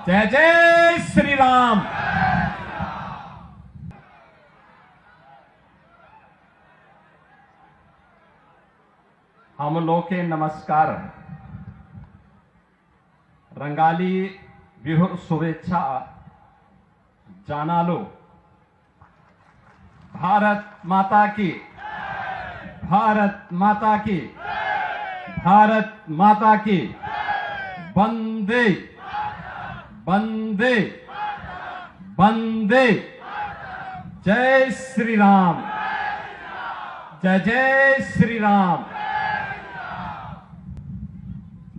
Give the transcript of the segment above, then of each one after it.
जय जय श्री राम। हम लोग के नमस्कार। रंगाली बिहुर शुभेच्छा जानालो। भारत माता की, भारत माता की, भारत माता की। वंदे वंदे वंदे। जय श्री राम, जय जय श्री राम।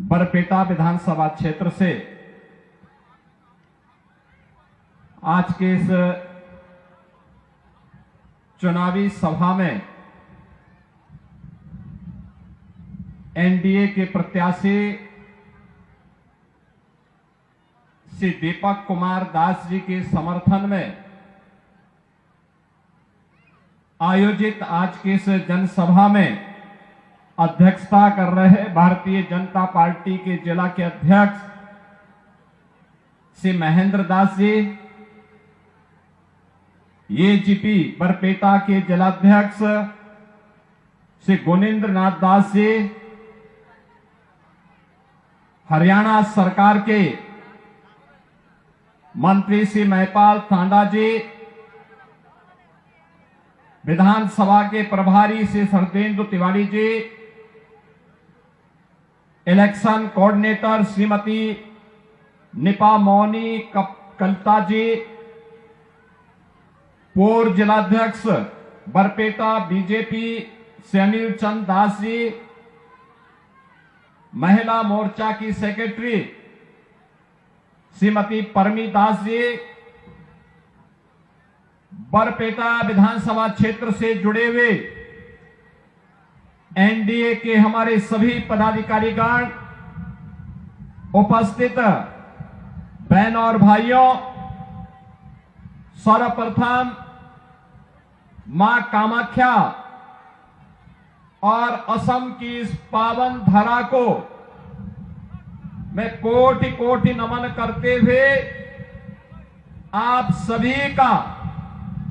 बरपेटा विधानसभा क्षेत्र से आज के इस चुनावी सभा में एनडीए के प्रत्याशी श्री दीपक कुमार दास जी के समर्थन में आयोजित आज की इस जनसभा में अध्यक्षता कर रहे भारतीय जनता पार्टी के जिला के अध्यक्ष श्री महेंद्र दास जी, एजीपी बरपेटा के जिलाध्यक्ष श्री गुणेंद्र नाथ दास जी, हरियाणा सरकार के मंत्री श्री महिपाल थांडा जी, विधानसभा के प्रभारी श्री शरदेंदु तिवारी जी, इलेक्शन कोऑर्डिनेटर श्रीमती निपा मौनी कलता जी, पूर्व जिलाध्यक्ष बरपेटा बीजेपी श्री अनिल चंद दास जी, महिला मोर्चा की सेक्रेटरी श्रीमती परमी दास जी, बरपेटा विधानसभा क्षेत्र से जुड़े हुए एनडीए के हमारे सभी पदाधिकारीगण, उपस्थित बहन और भाइयों, सर्वप्रथम मां कामाख्या और असम की इस पावन धरा को मैं कोटि कोटि नमन करते हुए आप सभी का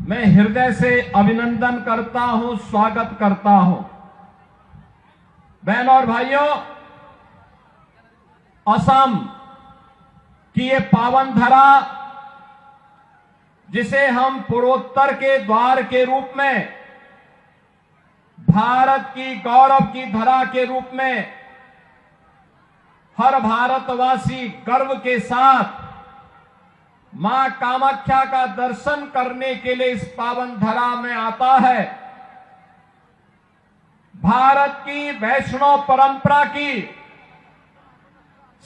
मैं हृदय से अभिनंदन करता हूं, स्वागत करता हूं। बहनों और भाइयों, असम की ये पावन धरा जिसे हम पूर्वोत्तर के द्वार के रूप में, भारत की गौरव की धरा के रूप में हर भारतवासी गर्व के साथ मां कामाख्या का दर्शन करने के लिए इस पावन धरा में आता है। भारत की वैष्णव परंपरा की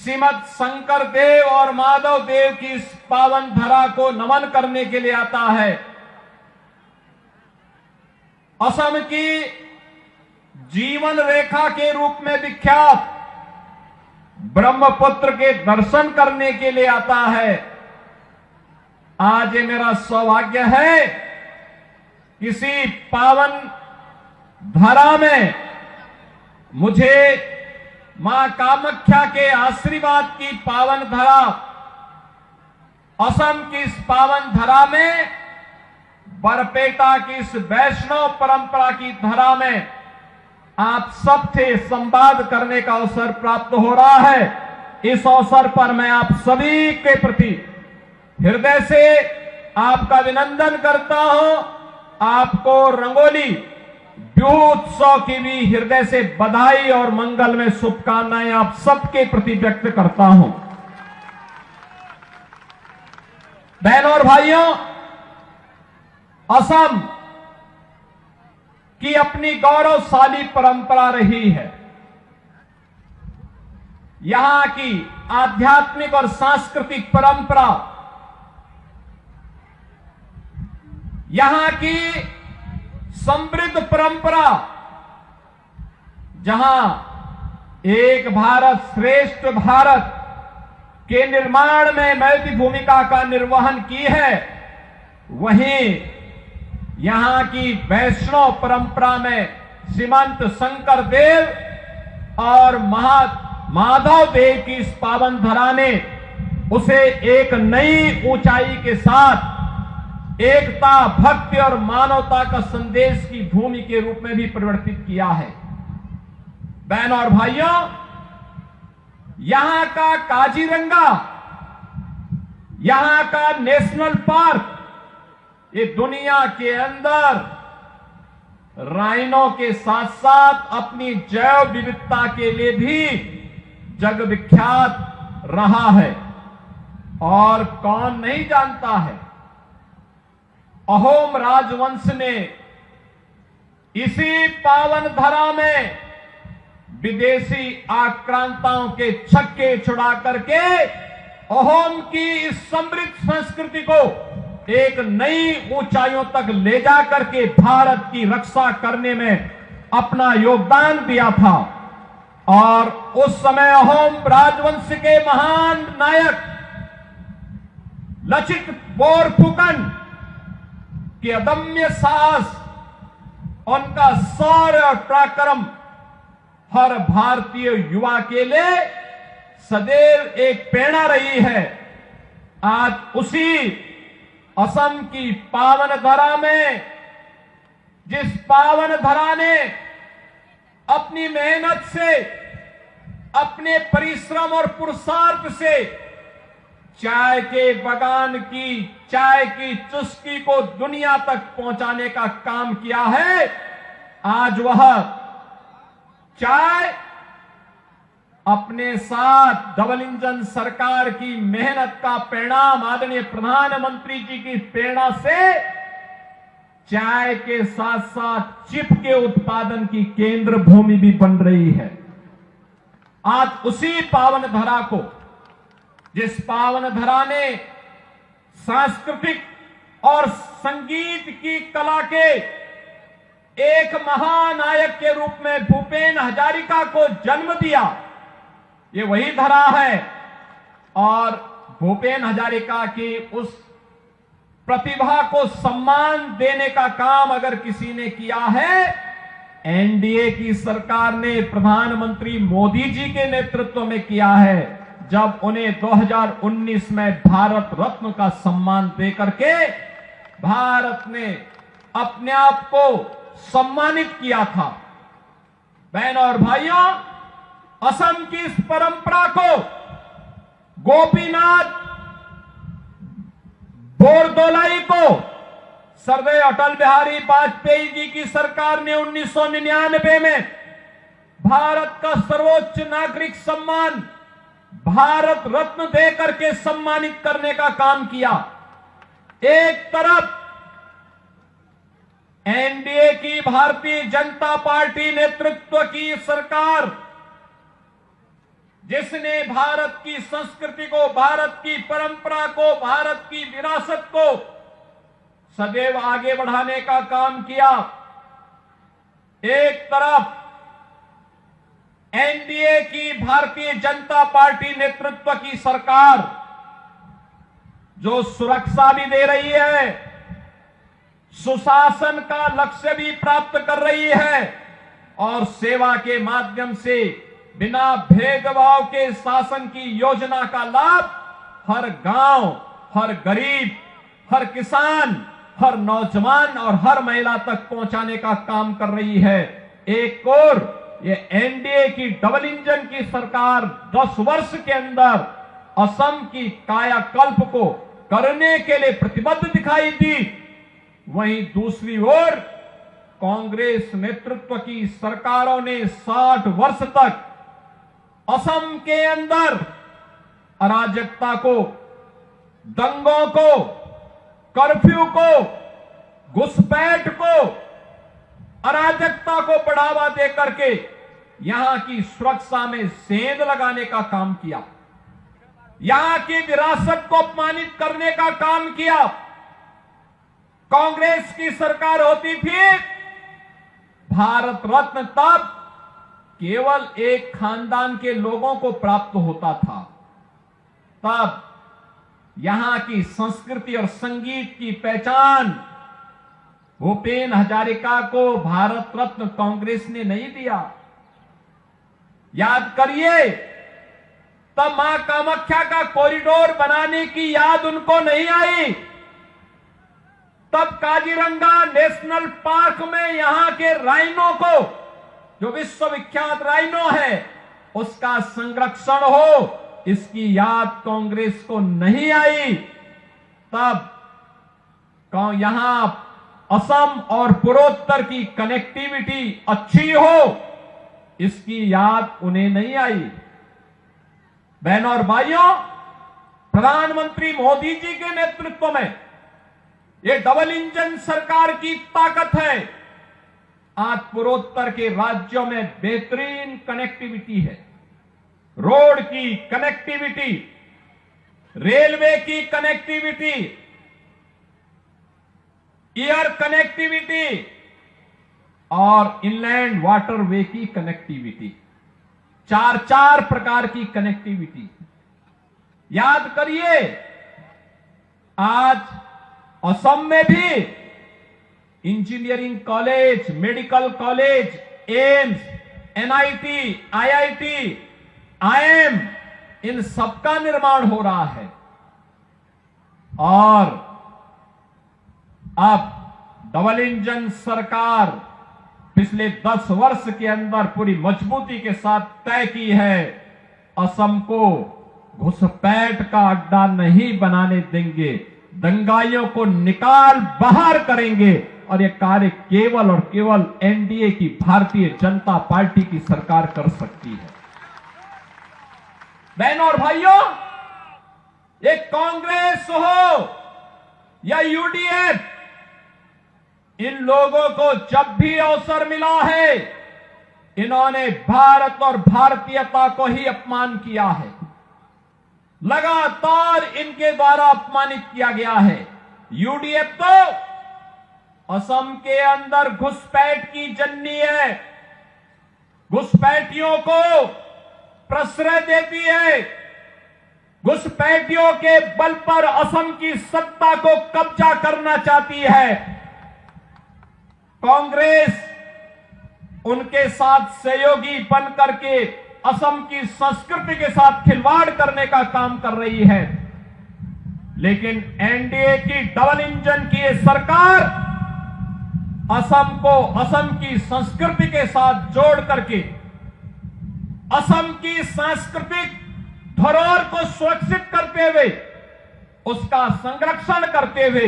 श्रीमद शंकर देव और माधव देव की इस पावन धरा को नमन करने के लिए आता है। असम की जीवन रेखा के रूप में विख्यात ब्रह्मपुत्र के दर्शन करने के लिए आता है। आज ये मेरा सौभाग्य है, किसी पावन धरा में मुझे मां कामाख्या के आशीर्वाद की पावन धरा, असम की इस पावन धरा में, बरपेटा की इस वैष्णव परंपरा की धरा में आप सबसे संवाद करने का अवसर प्राप्त हो रहा है। इस अवसर पर मैं आप सभी के प्रति हृदय से आपका अभिनंदन करता हूं। आपको रंगोली बिहू उत्सव की भी हृदय से बधाई और मंगल में शुभकामनाएं आप सबके प्रति व्यक्त करता हूं। बहनों और भाइयों, असम की अपनी गौरवशाली परंपरा रही है। यहां की आध्यात्मिक और सांस्कृतिक परंपरा, यहां की समृद्ध परंपरा, जहां एक भारत श्रेष्ठ भारत के निर्माण में महत्वपूर्ण भूमिका का निर्वहन की है, वहीं यहां की वैष्णव परंपरा में श्रीमंत शंकर देव और माधव देव की इस पावन धरा ने उसे एक नई ऊंचाई के साथ एकता, भक्ति और मानवता का संदेश की भूमि के रूप में भी परिवर्तित किया है। बहनों और भाइयों, यहां का काजीरंगा, यहां का नेशनल पार्क, ये दुनिया के अंदर राइनो के साथ साथ अपनी जैव विविधता के लिए भी जग विख्यात रहा है। और कौन नहीं जानता है, अहोम राजवंश ने इसी पावन धरा में विदेशी आक्रांताओं के छक्के छुड़ा करके अहोम की इस समृद्ध संस्कृति को एक नई ऊंचाइयों तक ले जा करके भारत की रक्षा करने में अपना योगदान दिया था। और उस समय अहोम राजवंश के महान नायक लचित बोरफुकन की अदम्य साहस, उनका शौर्य और पराक्रम हर भारतीय युवा के लिए सदैव एक प्रेरणा रही है। आज उसी असम की पावन धरा में, जिस पावन धरा ने अपनी मेहनत से, अपने परिश्रम और पुरुषार्थ से चाय के बगान की, चाय की चुस्की को दुनिया तक पहुंचाने का काम किया है, आज वह चाय अपने साथ डबल इंजन सरकार की मेहनत का परिणाम, आदरणीय प्रधानमंत्री जी की प्रेरणा से चाय के साथ साथ चिप के उत्पादन की केंद्र भूमि भी बन रही है। आज उसी पावन धरा को, जिस पावन धरा ने सांस्कृतिक और संगीत की कला के एक महानायक के रूप में भूपेन हजारिका को जन्म दिया, ये वही धरा है। और भूपेन हजारिका की उस प्रतिभा को सम्मान देने का काम अगर किसी ने किया है, एनडीए की सरकार ने प्रधानमंत्री मोदी जी के नेतृत्व में किया है, जब उन्हें 2019 में भारत रत्न का सम्मान देकर के भारत ने अपने आप को सम्मानित किया था। बहनों और भाइयों, असम की इस परंपरा को गोपीनाथ बोरदोलाई को सरदार अटल बिहारी वाजपेयी जी की सरकार ने 1999 में भारत का सर्वोच्च नागरिक सम्मान भारत रत्न देकर के सम्मानित करने का काम किया। एक तरफ एनडीए की भारतीय जनता पार्टी नेतृत्व की सरकार, जिसने भारत की संस्कृति को, भारत की परंपरा को, भारत की विरासत को सदैव आगे बढ़ाने का काम किया। एक तरफ एनडीए की भारतीय जनता पार्टी नेतृत्व की सरकार जो सुरक्षा भी दे रही है, सुशासन का लक्ष्य भी प्राप्त कर रही है और सेवा के माध्यम से बिना भेदभाव के शासन की योजना का लाभ हर गांव, हर गरीब, हर किसान, हर नौजवान और हर महिला तक पहुंचाने का काम कर रही है। एक और ये एनडीए की डबल इंजन की सरकार 10 वर्ष के अंदर असम की कायाकल्प को करने के लिए प्रतिबद्ध दिखाई दी। वहीं दूसरी ओर कांग्रेस नेतृत्व की सरकारों ने 60 वर्ष तक असम के अंदर अराजकता को, दंगों को, कर्फ्यू को, घुसपैठ को, अराजकता को बढ़ावा देकर के यहां की सुरक्षा में सेंध लगाने का काम किया, यहां की विरासत को अपमानित करने का काम किया। कांग्रेस की सरकार होती थी, भारत रत्न तब केवल एक खानदान के लोगों को प्राप्त होता था। तब यहां की संस्कृति और संगीत की पहचान भूपेन हजारिका को भारत रत्न कांग्रेस ने नहीं दिया। याद करिए, तब मां कामाख्या का कॉरिडोर बनाने की याद उनको नहीं आई। तब काजीरंगा नेशनल पार्क में यहां के राइनो को, जो विश्वविख्यात राइनो है, उसका संरक्षण हो, इसकी याद कांग्रेस को नहीं आई। तब यहां असम और पूर्वोत्तर की कनेक्टिविटी अच्छी हो, इसकी याद उन्हें नहीं आई। बहनों और भाइयों, प्रधानमंत्री मोदी जी के नेतृत्व में ये डबल इंजन सरकार की ताकत है। आज पूर्वोत्तर के राज्यों में बेहतरीन कनेक्टिविटी है। रोड की कनेक्टिविटी, रेलवे की कनेक्टिविटी, एयर कनेक्टिविटी और इनलैंड वाटरवे की कनेक्टिविटी, चार प्रकार की कनेक्टिविटी। याद करिए, आज असम में भी engineering college, medical college, AIIMS, NIT, IIT, IIM, इन सबका निर्माण हो रहा है। और अब डबल इंजन सरकार पिछले 10 वर्ष के अंदर पूरी मजबूती के साथ तय की है, असम को घुसपैठ का अड्डा नहीं बनाने देंगे, दंगाइयों को निकाल बाहर करेंगे। और यह कार्य केवल और केवल एनडीए की भारतीय जनता पार्टी की सरकार कर सकती है। बहनों और भाइयों, ये कांग्रेस हो या यूडीएफ, इन लोगों को जब भी अवसर मिला है, इन्होंने भारत और भारतीयता को ही अपमान किया है। लगातार इनके द्वारा अपमानित किया गया है। यूडीएफ तो असम के अंदर घुसपैठ की जन्नी है, घुसपैठियों को प्रश्रय देती है, घुसपैठियों के बल पर असम की सत्ता को कब्जा करना चाहती है। कांग्रेस उनके साथ सहयोगी बन करके असम की संस्कृति के साथ खिलवाड़ करने का काम कर रही है। लेकिन एनडीए की डबल इंजन की ये सरकार असम को असम की संस्कृति के साथ जोड़ करके असम की सांस्कृतिक धरोहर को सुरक्षित करते हुए, उसका संरक्षण करते हुए,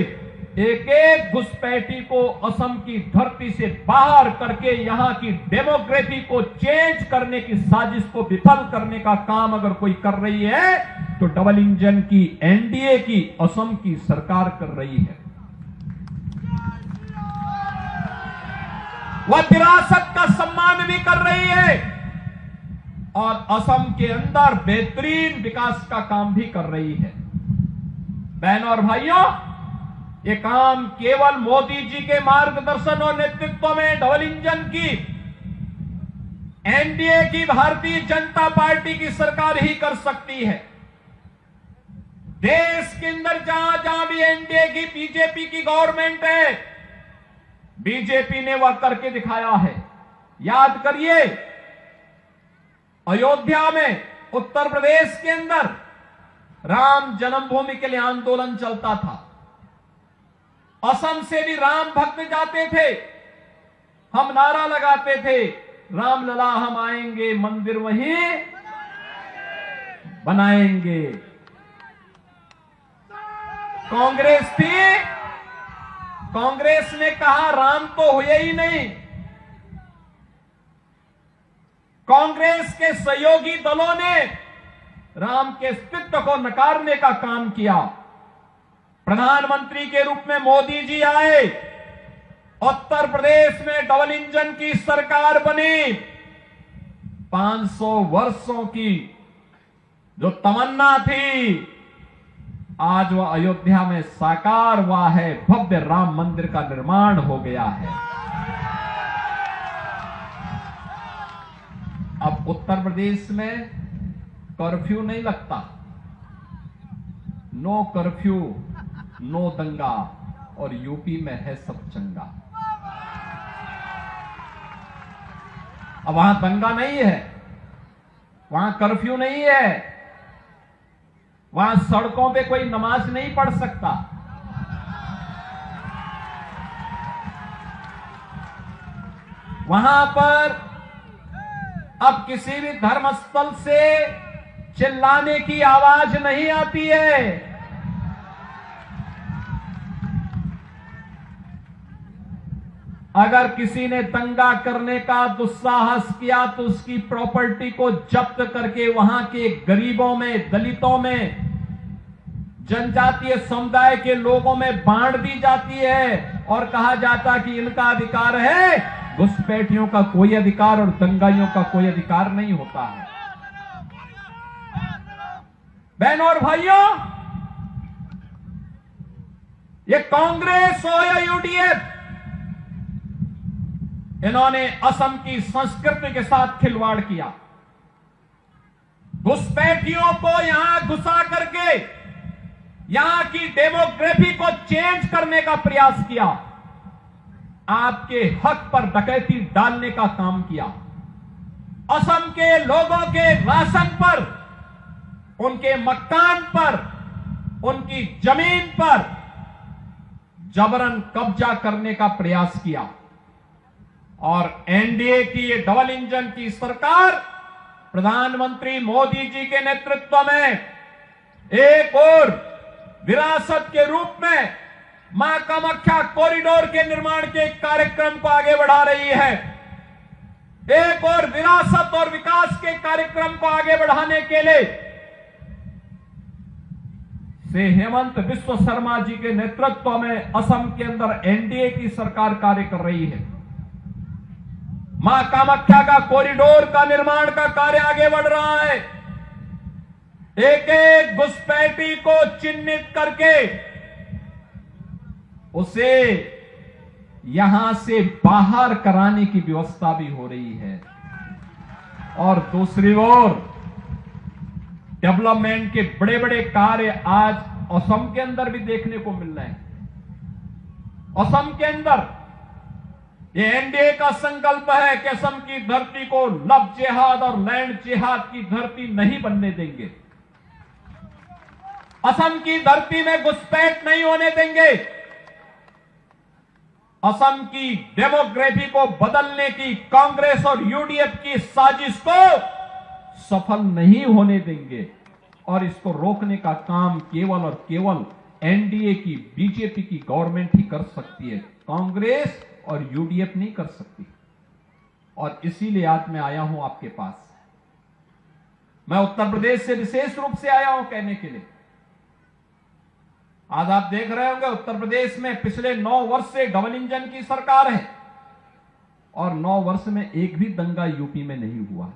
एक एक घुसपैठी को असम की धरती से बाहर करके यहां की डेमोग्राफी को चेंज करने की साजिश को विफल करने का काम अगर कोई कर रही है, तो डबल इंजन की एनडीए की असम की सरकार कर रही है। वह विरासत का सम्मान भी कर रही है और असम के अंदर बेहतरीन विकास का काम भी कर रही है। बहनों और भाइयों, ये काम केवल मोदी जी के मार्गदर्शन और नेतृत्व में डबल इंजन की एनडीए की भारतीय जनता पार्टी की सरकार ही कर सकती है। देश के अंदर जहां जहां भी एनडीए की बीजेपी की गवर्नमेंट है, बीजेपी ने वह करके दिखाया है। याद करिए, अयोध्या में, उत्तर प्रदेश के अंदर राम जन्मभूमि के लिए आंदोलन चलता था। असम से भी राम भक्त जाते थे, हम नारा लगाते थे, राम लला हम आएंगे, मंदिर वहीं बनाएंगे। कांग्रेस थी, कांग्रेस ने कहा राम तो हुए ही नहीं। कांग्रेस के सहयोगी दलों ने राम के अस्तित्व को नकारने का काम किया। प्रधानमंत्री के रूप में मोदी जी आए, उत्तर प्रदेश में डबल इंजन की सरकार बनी। 500 वर्षों की जो तमन्ना थी, आज वह अयोध्या में साकार हुआ है। भव्य राम मंदिर का निर्माण हो गया है। अब उत्तर प्रदेश में कर्फ्यू नहीं लगता, नो कर्फ्यू नो दंगा, और यूपी में है सब चंगा। अब वहां दंगा नहीं है, वहां कर्फ्यू नहीं है, वहां सड़कों पे कोई नमाज नहीं पढ़ सकता। वहां पर अब किसी भी धर्मस्थल से चिल्लाने की आवाज नहीं आती है। अगर किसी ने दंगा करने का दुस्साहस किया तो उसकी प्रॉपर्टी को जब्त करके वहां के गरीबों में, दलितों में, जनजातीय समुदाय के लोगों में बांट दी जाती है और कहा जाता कि इनका अधिकार है, घुसपैठियों का कोई अधिकार और दंगाइयों का कोई अधिकार नहीं होता है। बहनों और भाइयों, ये कांग्रेस हो या यूडीएफ, इन्होंने असम की संस्कृति के साथ खिलवाड़ किया। घुसपैठियों को यहां घुसा करके यहां की डेमोग्राफी को चेंज करने का प्रयास किया। आपके हक पर डकैती डालने का काम किया। असम के लोगों के राशन पर, उनके मकान पर, उनकी जमीन पर जबरन कब्जा करने का प्रयास किया। और एनडीए की ये डबल इंजन की सरकार प्रधानमंत्री मोदी जी के नेतृत्व में एक और विरासत के रूप में मां कामाख्या कॉरिडोर के निर्माण के कार्यक्रम को आगे बढ़ा रही है। एक और विरासत और विकास के कार्यक्रम को आगे बढ़ाने के लिए से हेमंत बिस्व शर्मा जी के नेतृत्व में असम के अंदर एनडीए की सरकार कार्य कर रही है। मां कामाख्या का कॉरिडोर का निर्माण का कार्य आगे बढ़ रहा है। एक एक घुसपैठी को चिन्हित करके उसे यहां से बाहर कराने की व्यवस्था भी हो रही है। और दूसरी ओर डेवलपमेंट के बड़े बड़े कार्य आज असम के अंदर भी देखने को मिल रहे हैं। असम के अंदर ये एनडीए का संकल्प है कि असम की धरती को लव जिहाद और लैंड जिहाद की धरती नहीं बनने देंगे। असम की धरती में घुसपैठ नहीं होने देंगे। असम की डेमोग्राफी को बदलने की कांग्रेस और यूडीएफ की साजिश को सफल नहीं होने देंगे। और इसको रोकने का काम केवल और केवल एनडीए की, बीजेपी की गवर्नमेंट ही कर सकती है। कांग्रेस और यूडीएफ नहीं कर सकती। और इसीलिए आज मैं आया हूं आपके पास। मैं उत्तर प्रदेश से विशेष रूप से आया हूं कहने के लिए। आज आप देख रहे होंगे उत्तर प्रदेश में पिछले 9 वर्ष से डबल इंजन की सरकार है और 9 वर्ष में एक भी दंगा यूपी में नहीं हुआ।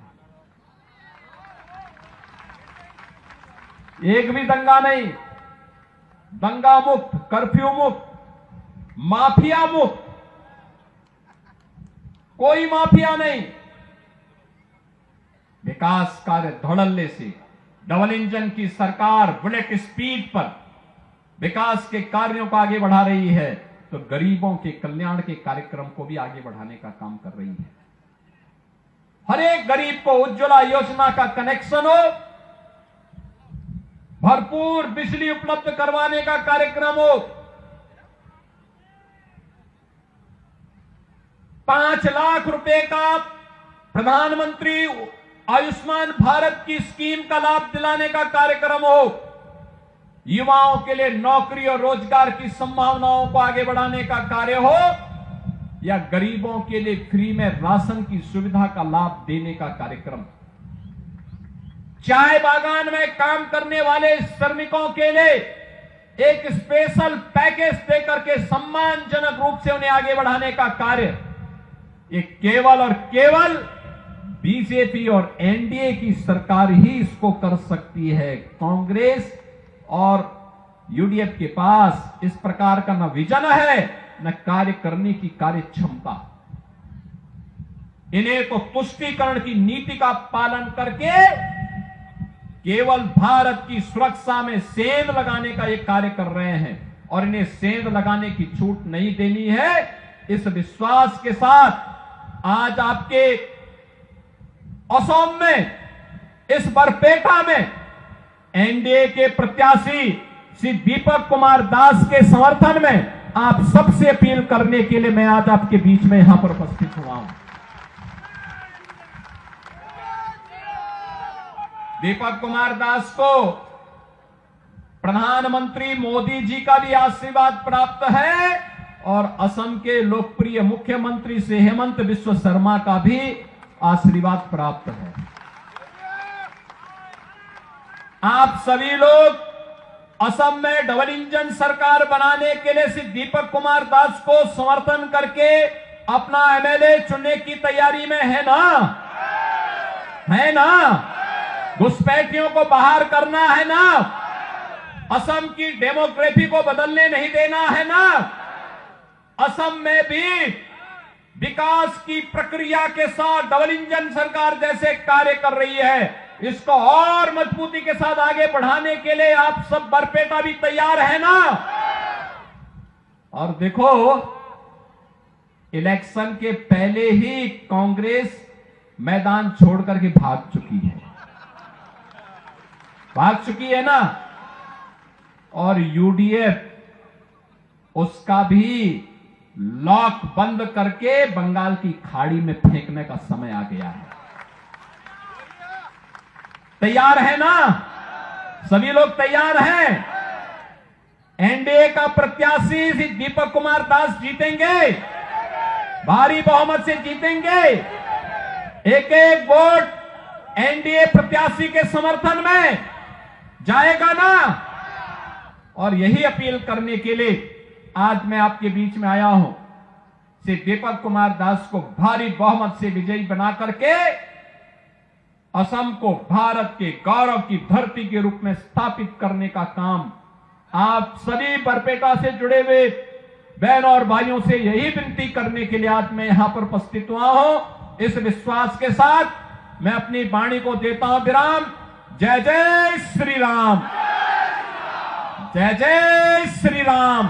एक भी दंगा नहीं। दंगा मुक्त, कर्फ्यू मुक्त, माफिया मुक्त, कोई माफिया नहीं। विकास कार्य धड़ल्ले से डबल इंजन की सरकार बुलेट स्पीड पर विकास के कार्यों को आगे बढ़ा रही है, तो गरीबों के कल्याण के कार्यक्रम को भी आगे बढ़ाने का काम कर रही है। हर एक गरीब को उज्ज्वला योजना का कनेक्शन हो, भरपूर बिजली उपलब्ध करवाने का कार्यक्रम हो, 5 लाख रुपए का प्रधानमंत्री आयुष्मान भारत की स्कीम का लाभ दिलाने का कार्यक्रम हो, युवाओं के लिए नौकरी और रोजगार की संभावनाओं को आगे बढ़ाने का कार्य हो, या गरीबों के लिए फ्री में राशन की सुविधा का लाभ देने का कार्यक्रम। चाय बागान में काम करने वाले श्रमिकों के लिए एक स्पेशल पैकेज देकर के सम्मानजनक रूप से उन्हें आगे बढ़ाने का कार्य, ये केवल और केवल बीजेपी और एनडीए की सरकार ही इसको कर सकती है। कांग्रेस और यूडीएफ के पास इस प्रकार का न विजन है, न कार्य करने की कार्य क्षमता। इन्हें तो तुष्टीकरण की नीति का पालन करके केवल भारत की सुरक्षा में सेंध लगाने का एक कार्य कर रहे हैं, और इन्हें सेंध लगाने की छूट नहीं देनी है। इस विश्वास के साथ आज आपके असम में, इस बरपेटा में एनडीए के प्रत्याशी श्री दीपक कुमार दास के समर्थन में आप सबसे अपील करने के लिए मैं आज आपके बीच में यहां पर उपस्थित हुआ हूं। दीपक कुमार दास को प्रधानमंत्री मोदी जी का भी आशीर्वाद प्राप्त है और असम के लोकप्रिय मुख्यमंत्री श्री हेमंत बिस्वा शर्मा का भी आशीर्वाद प्राप्त है। आप सभी लोग असम में डबल इंजन सरकार बनाने के लिए श्री दीपक कुमार दास को समर्थन करके अपना एमएलए चुनने की तैयारी में है ना? है ना? घुसपैठियों को बाहर करना है ना? असम की डेमोग्राफी को बदलने नहीं देना है ना? असम में भी विकास की प्रक्रिया के साथ डबल इंजन सरकार जैसे कार्य कर रही है, इसको और मजबूती के साथ आगे बढ़ाने के लिए आप सब बरपेटा भी तैयार है ना? और देखो, इलेक्शन के पहले ही कांग्रेस मैदान छोड़ करके भाग चुकी है ना? और यूडीएफ उसका भी लॉक बंद करके बंगाल की खाड़ी में फेंकने का समय आ गया है। तैयार है ना? सभी लोग तैयार हैं? एनडीए का प्रत्याशी श्री दीपक कुमार दास जीतेंगे, भारी बहुमत से जीतेंगे। एक एक वोट एनडीए प्रत्याशी के समर्थन में जाएगा ना? और यही अपील करने के लिए आज मैं आपके बीच में आया हूं। श्री दीपक कुमार दास को भारी बहुमत से विजयी बना करके असम को भारत के गौरव की धरती के रूप में स्थापित करने का काम आप सभी बरपेटा से जुड़े हुए बहनों और भाइयों से यही विनती करने के लिए आज मैं यहां पर उपस्थित हुआ हूं। इस विश्वास के साथ मैं अपनी वाणी को देता हूं विराम। जय जय श्री राम, जय जय श्री राम।